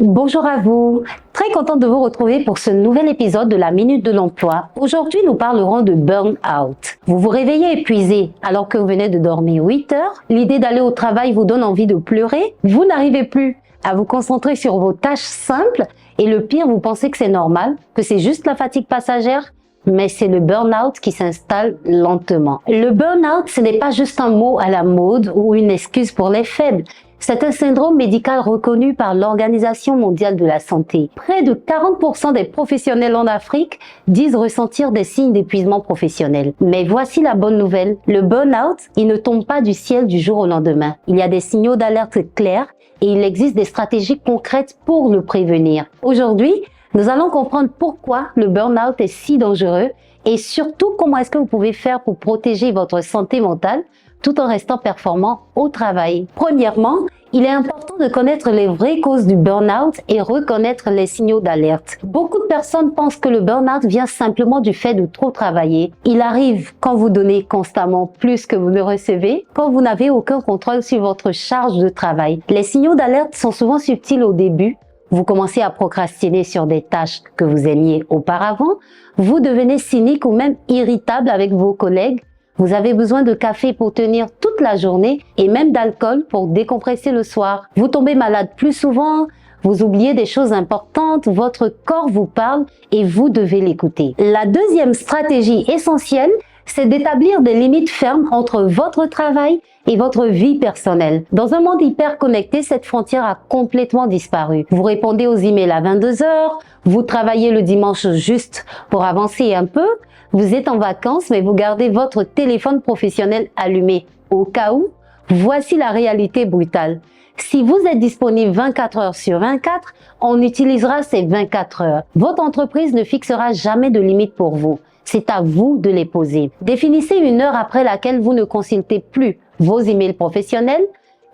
Bonjour à vous, très contente de vous retrouver pour ce nouvel épisode de la Minute de l'Emploi. Aujourd'hui, nous parlerons de burn-out. Vous vous réveillez épuisé alors que vous venez de dormir 8 heures. L'idée d'aller au travail vous donne envie de pleurer. Vous n'arrivez plus à vous concentrer sur vos tâches simples et le pire, vous pensez que c'est normal, que c'est juste la fatigue passagère. Mais c'est le burn-out qui s'installe lentement. Le burn-out, ce n'est pas juste un mot à la mode ou une excuse pour les faibles. C'est un syndrome médical reconnu par l'Organisation mondiale de la santé. Près de 40% des professionnels en Afrique disent ressentir des signes d'épuisement professionnel. Mais voici la bonne nouvelle. Le burn-out, il ne tombe pas du ciel du jour au lendemain. Il y a des signaux d'alerte clairs et il existe des stratégies concrètes pour le prévenir. Aujourd'hui, nous allons comprendre pourquoi le burn-out est si dangereux et surtout comment est-ce que vous pouvez faire pour protéger votre santé mentale tout en restant performant au travail. Premièrement, il est important de connaître les vraies causes du burn-out et reconnaître les signaux d'alerte. Beaucoup de personnes pensent que le burn-out vient simplement du fait de trop travailler. Il arrive quand vous donnez constamment plus que vous ne recevez, quand vous n'avez aucun contrôle sur votre charge de travail. Les signaux d'alerte sont souvent subtils au début. Vous commencez à procrastiner sur des tâches que vous aimiez auparavant. Vous devenez cynique ou même irritable avec vos collègues. Vous avez besoin de café pour tenir toute la journée et même d'alcool pour décompresser le soir. Vous tombez malade plus souvent. Vous oubliez des choses importantes. Votre corps vous parle et vous devez l'écouter. La deuxième stratégie essentielle, c'est d'établir des limites fermes entre votre travail et votre vie personnelle. Dans un monde hyper connecté, cette frontière a complètement disparu. Vous répondez aux emails à 22 heures, vous travaillez le dimanche juste pour avancer un peu, vous êtes en vacances mais vous gardez votre téléphone professionnel allumé au cas où. Voici la réalité brutale. Si vous êtes disponible 24 heures sur 24, on utilisera ces 24 heures. Votre entreprise ne fixera jamais de limite pour vous. C'est à vous de les poser. Définissez une heure après laquelle vous ne consultez plus vos emails professionnels.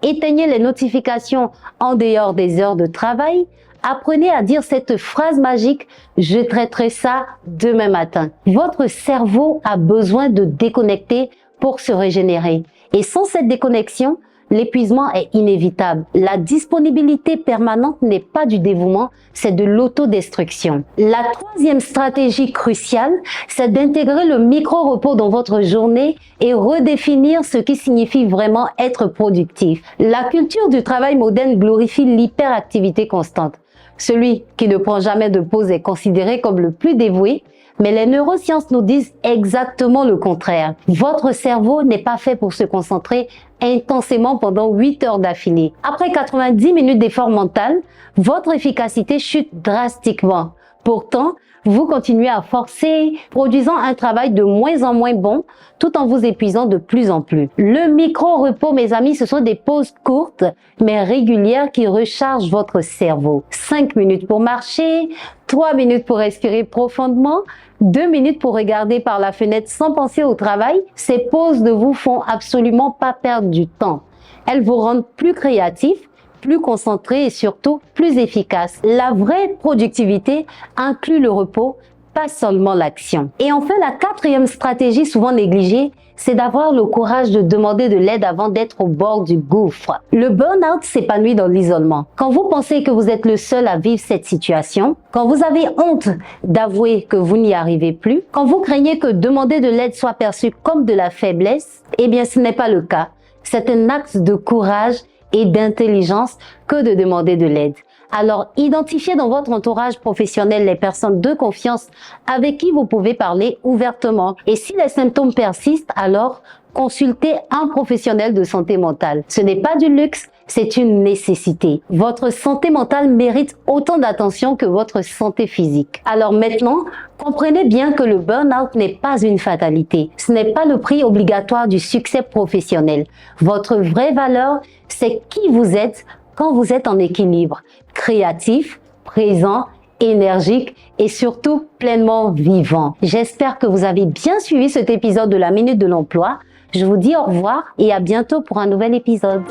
Éteignez les notifications en dehors des heures de travail. Apprenez à dire cette phrase magique « Je traiterai ça demain matin ». Votre cerveau a besoin de déconnecter pour se régénérer. Et sans cette déconnexion, l'épuisement est inévitable. La disponibilité permanente n'est pas du dévouement, c'est de l'autodestruction. La troisième stratégie cruciale, c'est d'intégrer le micro-repos dans votre journée et redéfinir ce qui signifie vraiment être productif. La culture du travail moderne glorifie l'hyperactivité constante. Celui qui ne prend jamais de pause est considéré comme le plus dévoué, mais les neurosciences nous disent exactement le contraire. Votre cerveau n'est pas fait pour se concentrer intensément pendant 8 heures d'affilée. Après 90 minutes d'effort mental, votre efficacité chute drastiquement. Pourtant, vous continuez à forcer, produisant un travail de moins en moins bon, tout en vous épuisant de plus en plus. Le micro-repos, mes amis, ce sont des pauses courtes, mais régulières qui rechargent votre cerveau. 5 minutes pour marcher, 3 minutes pour respirer profondément, 2 minutes pour regarder par la fenêtre sans penser au travail. Ces pauses ne vous font absolument pas perdre du temps. Elles vous rendent plus créatif, plus concentré et surtout plus efficace. La vraie productivité inclut le repos, pas seulement l'action. Et enfin, la quatrième stratégie souvent négligée, c'est d'avoir le courage de demander de l'aide avant d'être au bord du gouffre. Le burn-out s'épanouit dans l'isolement. Quand vous pensez que vous êtes le seul à vivre cette situation, quand vous avez honte d'avouer que vous n'y arrivez plus, quand vous craignez que demander de l'aide soit perçu comme de la faiblesse, eh bien ce n'est pas le cas. C'est un acte de courage et d'intelligence que de demander de l'aide. Alors, identifiez dans votre entourage professionnel les personnes de confiance avec qui vous pouvez parler ouvertement. Et si les symptômes persistent, alors consultez un professionnel de santé mentale. Ce n'est pas du luxe, c'est une nécessité. Votre santé mentale mérite autant d'attention que votre santé physique. Alors maintenant, comprenez bien que le burn-out n'est pas une fatalité. Ce n'est pas le prix obligatoire du succès professionnel. Votre vraie valeur, c'est qui vous êtes quand vous êtes en équilibre, créatif, présent, énergique et surtout pleinement vivant. J'espère que vous avez bien suivi cet épisode de la Minute de l'Emploi. Je vous dis au revoir et à bientôt pour un nouvel épisode.